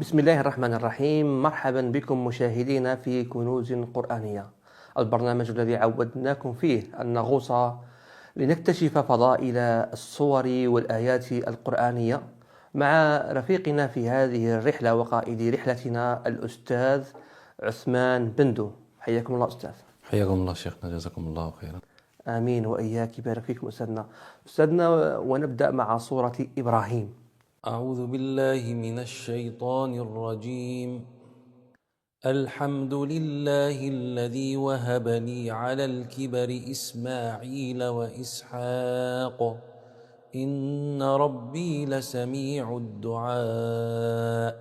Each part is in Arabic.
بسم الله الرحمن الرحيم. مرحبا بكم مشاهدينا في كنوز قرآنية، البرنامج الذي عودناكم فيه أن نغوص لنكتشف فضائل الصور والآيات القرآنية مع رفيقنا في هذه الرحلة وقائد رحلتنا الأستاذ عثمان بندو. حياكم الله أستاذ. حياكم الله شيخنا، جزاكم الله خيرا. آمين وإياك، بارك فيكم أستاذنا. ونبدأ مع سورة إبراهيم. أعوذ بالله من الشيطان الرجيم. الحمد لله الذي وهب لي على الكبر إسماعيل وإسحاق إن ربي لسميع الدعاء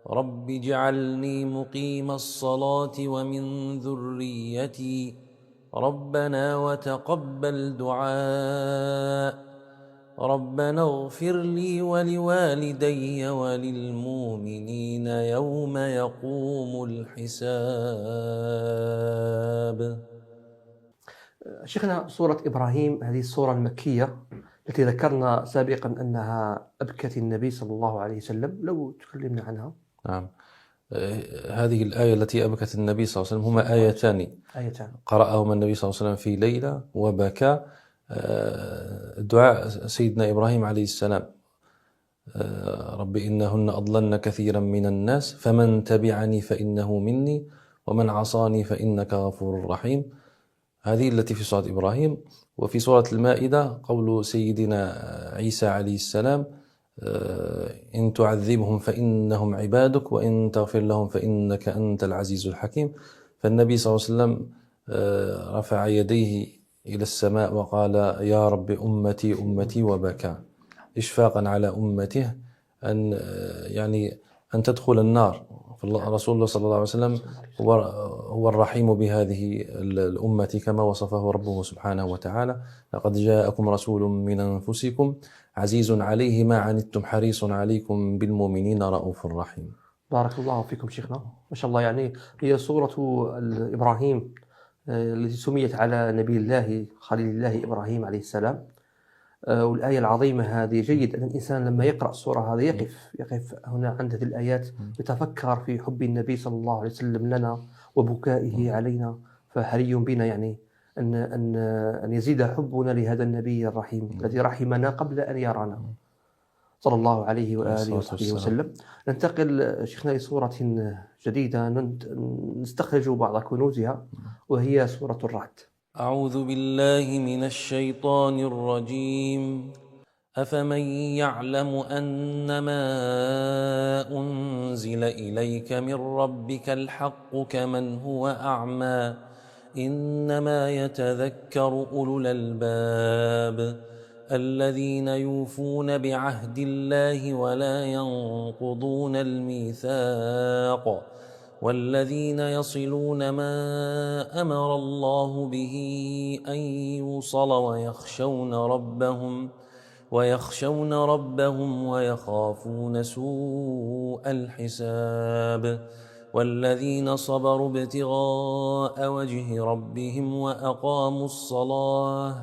رب اجعلني مقيم الصلاة ومن ذريتي ربنا وتقبل دعاء ربنا اغفر لي ولوالدي وللمؤمنين يوم يقوم الحساب. شيخنا، سورة إبراهيم هذه السورة المكية التي ذكرنا سابقا أنها أبكت النبي صلى الله عليه وسلم، لو تكلمنا عنها. نعم، هذه الآية التي أبكت النبي صلى الله عليه وسلم هما آيتان قرأهما النبي صلى الله عليه وسلم في ليلة وبكى. دعاء سيدنا إبراهيم عليه السلام: رب إنهن أضللن كثيرا من الناس فمن تبعني فإنه مني ومن عصاني فإنك غفور رحيم. هذه التي في سورة إبراهيم. وفي سورة المائدة قول سيدنا عيسى عليه السلام: إن تعذبهم فإنهم عبادك وإن تغفر لهم فإنك أنت العزيز الحكيم. فالنبي صلى الله عليه وسلم رفع يديه إلى السماء وقال: يا رب أمتي أمتي، وبكى إشفاقا على أمته أن تدخل النار. رسول الله صلى الله عليه وسلم هو الرحيم بهذه الأمة كما وصفه ربه سبحانه وتعالى: لقد جاءكم رسول من أنفسكم عزيز عليه ما عنتم حريص عليكم بالمؤمنين رؤوف رحيم. بارك الله فيكم شيخنا، ما شاء الله. هي سورة إبراهيم التي سميت على نبي الله خليل الله إبراهيم عليه السلام. والآية العظيمة هذه جيد أن الإنسان لما يقرأ السورة هذه يقف هنا عند هذه الآيات، يتفكر في حب النبي صلى الله عليه وسلم لنا وبكائه علينا. فحري بنا أن يزيد حبنا لهذا النبي الرحيم الذي رحمنا قبل أن يرانا صلى الله عليه وآله وصحبه وسلم. ننتقل شيخنا لسورة جديدة نستخرج بعض كنوزها، وهي سورة الرعد. أعوذ بالله من الشيطان الرجيم. أفمن يعلم أنما أنزل إليك من ربك الحق كمن هو أعمى إنما يتذكر أولو الألباب الذين يوفون بعهد الله ولا ينقضون الميثاق والذين يصلون ما أمر الله به أن يوصل ويخشون ربهم ويخافون سوء الحساب والذين صبروا ابتغاء وجه ربهم وأقاموا الصلاة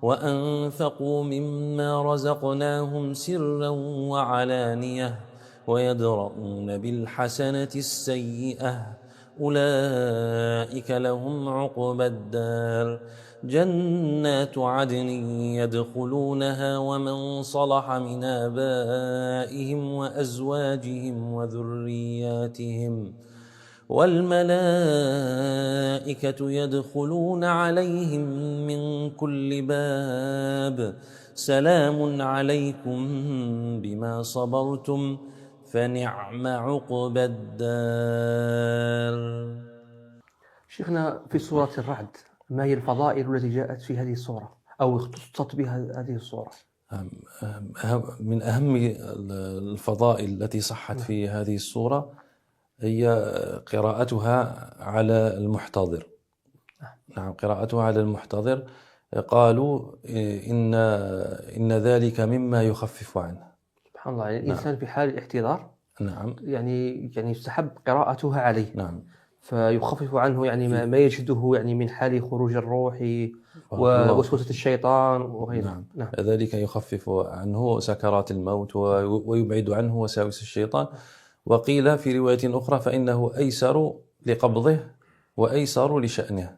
وأنفقوا مما رزقناهم سرا وعلانية ويدرؤون بالحسنة السيئة أولئك لهم عقبى الدار جنات عدن يدخلونها ومن صلح من آبائهم وأزواجهم وذرياتهم والملائكة يدخلون عليهم من كل باب سلام عليكم بما صبرتم فنعم عقبى الدار. شيخنا، في سورة الرعد ما هي الفضائل التي جاءت في هذه السورة أو اختصت بها هذه السورة؟ من أهم الفضائل التي صحت في هذه السورة هي قراءتها على المحتضر. نعم، قراءتها على المحتضر. قالوا إن ذلك مما يخفف عنه. سبحان الله، الإنسان في حال الاحتضار نعم يعني يستحب قراءتها عليه. نعم، فيخفف عنه ما يجده من حال خروج الروح ووسوسة الشيطان وغيره. نعم. ذلك يخفف عنه سكرات الموت ويبعد عنه وساوس الشيطان. وقيل في رواية أخرى فإنه أيسر لقبضه وأيسر لشأنه.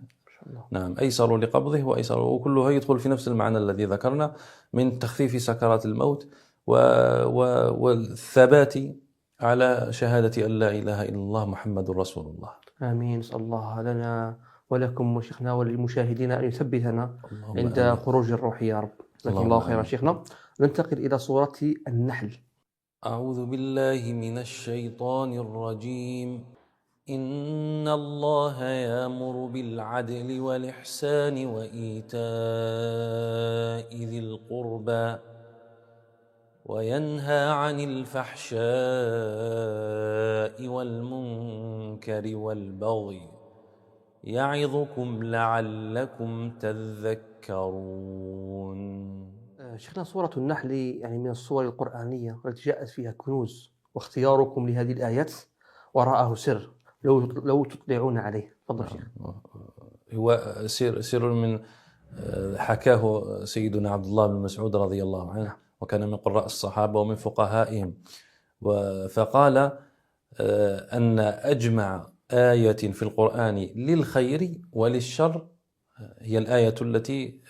نعم، أيسر لقبضه وأيسر، وكله يدخل في نفس المعنى الذي ذكرنا من تخفيف سكرات الموت والثبات على شهادة أن لا إله إلا الله محمد رسول الله. آمين. نسأل الله لنا ولكم وشيخنا وللمشاهدين أن يثبتنا عند آمين. خروج الروح يا رب. جزاكم الله خيرا شيخنا. ننتقل إلى سورة النحل. أعوذ بالله من الشيطان الرجيم. إن الله يأمر بالعدل والإحسان وإيتاء ذي القربى وينهى عن الفحشاء والمنكر والبغي يعظكم لعلكم تذكرون. شيخنا، سورة النحل يعني من السور القرآنية التي جاءت فيها كنوز، واختياركم لهذه الآيات وراءه سر لو تطلعون عليه. تفضل شيخ. هو سر من حكاه سيدنا عبد الله بن مسعود رضي الله عنه، وكان من قراء الصحابة ومن فقهائهم، فقال أن أجمع آية في القرآن للخير وللشر هي الآية التي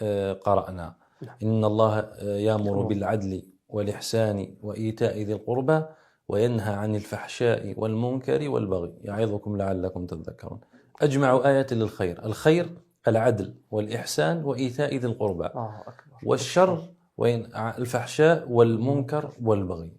قرأنا. إن الله يأمر بالعدل والإحسان وإيتاء ذي القربى وينهى عن الفحشاء والمنكر والبغي يعظكم لعلكم تذكرون. أجمع آية للخير، الخير العدل والإحسان وإيتاء ذي القربى، والشر الفحشاء والمنكر والبغي.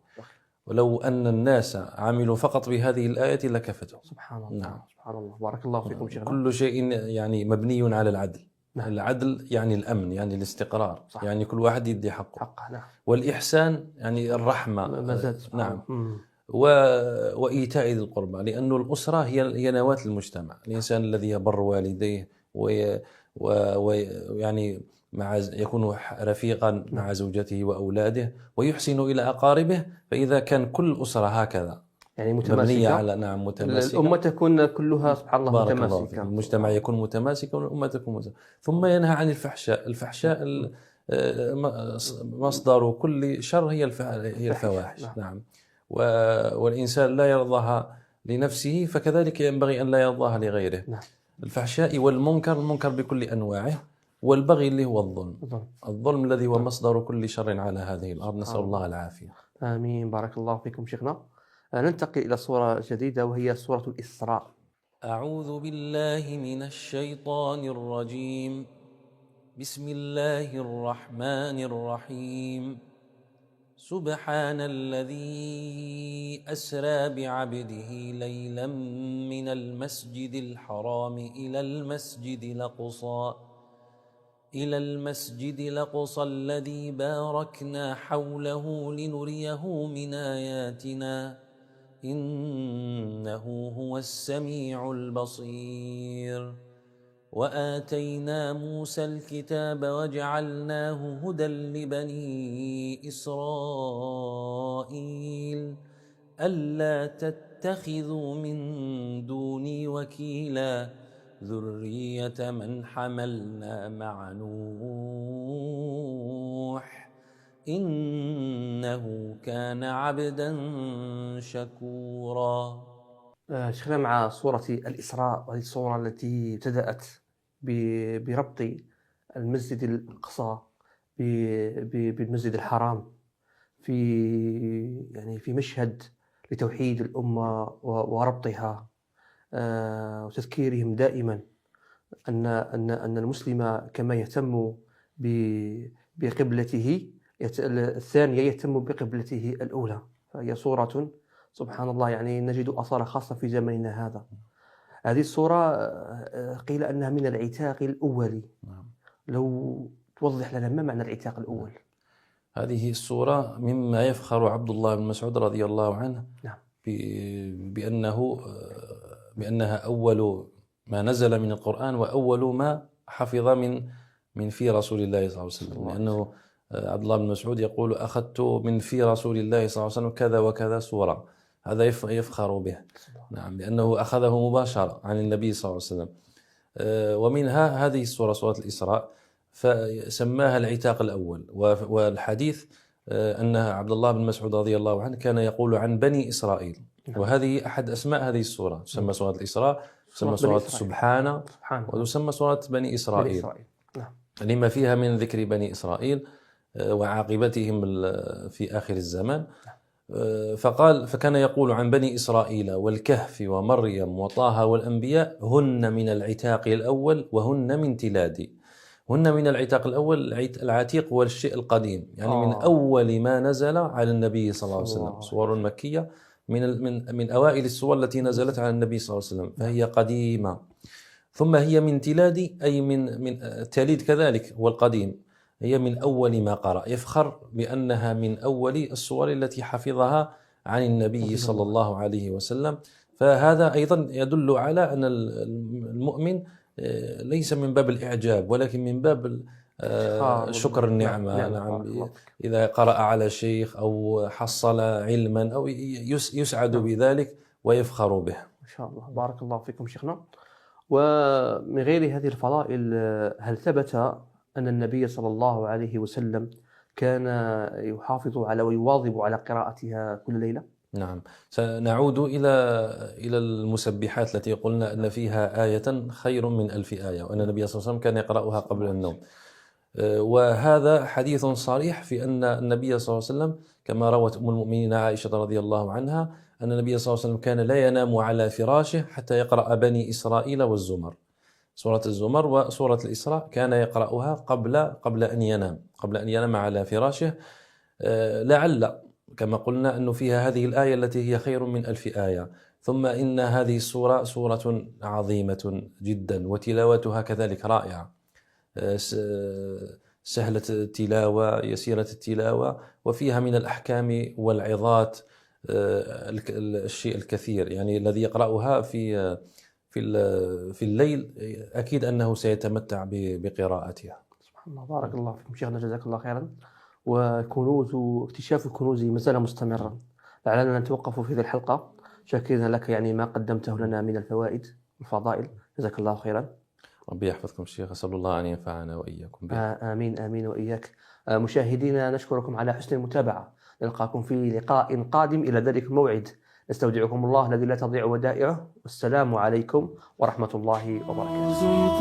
ولو أن الناس عملوا فقط بهذه الآية لكفتهم. سبحان الله. نعم. سبحان الله. بارك الله فيكم شيخنا. كل شيء يعني مبني على العدل. نعم. العدل يعني الأمن، يعني الاستقرار، صح. يعني كل واحد يدي حقه. نعم. والإحسان يعني الرحمة. نعم. وإيتاء ذي القربى، لأن الأسرة هي نواة المجتمع. الإنسان الذي يبر والديه ويعني يكون رفيقا مع زوجته وأولاده ويحسن إلى أقاربه، فإذا كان كل أسرة هكذا يعني متماسكة على متماسكة، الأمة تكون كلها سبحان الله متماسكة، المجتمع يكون متماسكا والأمة تكون متماسكة. ثم ينهى عن الفحشاء مصدر كل شر هي الفواحش. نعم. والإنسان لا يرضاها لنفسه، فكذلك ينبغي أن لا يرضاها لغيره. نعم. الفحشاء والمنكر، المنكر بكل أنواعه، والبغي اللي هو الظلم الذي هو مصدر كل شر على هذه الأرض. نسأل الله العافية. آمين. بارك الله فيكم شيخنا. ننتقل إلى سورة جديدة وهي سورة الإسراء. أعوذ بالله من الشيطان الرجيم. بسم الله الرحمن الرحيم. سبحان الذي أسرى بعبده ليلا من المسجد الحرام إلى المسجد الأقصى الذي باركنا حوله لنريه من آياتنا إنه هو السميع البصير. وآتينا موسى الكتاب وجعلناه هدى لبني إسرائيل ألا تتخذوا من دوني وكيلا ذرية من حملنا مع نوح إنه كان عبدا شكورا. شيخنا، مع سورة الإسراء، وهذه السورة التي ابتدأت بربط المسجد الأقصى بالمسجد الحرام في مشهد لتوحيد الأمة وربطها، وتذكيرهم دائما أن المسلم كما يهتم بقبلته الثانية يهتم بقبلته الأولى. فهي سورة سبحان الله يعني نجد أثر خاصة في زمننا هذا. هذه السورة قيل أنها من العتاق الأولي. لو توضح لنا ما معنى العتاق الأول؟ هذه السورة مما يفخر عبد الله بن مسعود رضي الله عنه بأنها أول ما نزل من القرآن وأول ما حفظ من في رسول الله صلى الله عليه وسلم، لأنه عبد الله بن مسعود يقول أخذت من في رسول الله صلى الله عليه وسلم كذا وكذا سورة. هذا يفخر به. نعم، لأنه أخذه مباشرة عن النبي صلى الله عليه وسلم. ومنها هذه السورة، سورة الإسراء، فسماها العتاق الأول. والحديث أن عبد الله بن مسعود رضي الله عنه كان يقول عن بني إسرائيل، وهذه أحد أسماء هذه السورة، تسمى سورة الإسراء، تسمى سورة سبحانه، وتسمى سورة بني إسرائيل نعم. لما فيها من ذكر بني إسرائيل وعاقبتهم في آخر الزمان. فكان يقول عن بني إسرائيل والكهف ومريم وطه والأنبياء هن من العتاق الأول وهن من تلادي. هن من العتاق الأول، العتيق هو الشيء القديم، يعني من أول ما نزل على النبي صلى الله عليه وسلم. سور مكية من أوائل السور التي نزلت على النبي صلى الله عليه وسلم، فهي قديمة. ثم هي من تلادي، أي من التليد كذلك هو القديم، هي من أول ما قرأ. يفخر بأنها من أول السور التي حفظها عن النبي صلى الله عليه وسلم. فهذا أيضا يدل على أن المؤمن ليس من باب الإعجاب، ولكن من باب شكر النعمة. نعم. إذا قرأ على شيخ أو حصل علما أو يسعد بذلك ويفخر به. إن شاء الله. بارك الله فيكم شيخنا. ومن غير هذه الفضائل، هل ثبت أن النبي صلى الله عليه وسلم كان يحافظ على ويواظب على قراءتها كل ليلة؟ نعم، سنعود إلى المسبحات التي قلنا أن فيها آية خير من 1000 آية، وأن النبي صلى الله عليه وسلم كان يقرأها قبل النوم. وهذا حديث صريح في أن النبي صلى الله عليه وسلم كما روت أم المؤمنين عائشة رضي الله عنها أن النبي صلى الله عليه وسلم كان لا ينام على فراشه حتى يقرأ بني إسرائيل والزمر. سورة الزمر وسورة الإسراء كان يقرأها قبل أن ينام على فراشه، لعل كما قلنا أنه فيها هذه الآية التي هي خير من 1000 آية. ثم إن هذه السورة سورة عظيمة جدا، وتلاوتها كذلك رائعة، سهلة التلاوة، يسيرة التلاوة، وفيها من الأحكام والعظات الشيء الكثير. يعني الذي يقرأها في الليل أكيد أنه سيتمتع بقراءتها. سبحان الله. بارك الله فيكم شيخنا، جزاك الله خيرا. اكتشاف الكنوز ما زال مستمرا، لعلنا نتوقف في هذه الحلقة. شاكرين لك يعني ما قدمته لنا من الفوائد والفضائل، جزاك الله خيرا. ربي يحفظكم شيخ، أسأل الله أن ينفعنا وإياكم به. آمين آمين وإياك. مشاهدينا نشكركم على حسن المتابعة، نلقاكم في لقاء قادم إلى ذلك الموعد. نستودعكم الله الذي لا تضيع ودائعه، والسلام عليكم ورحمة الله وبركاته.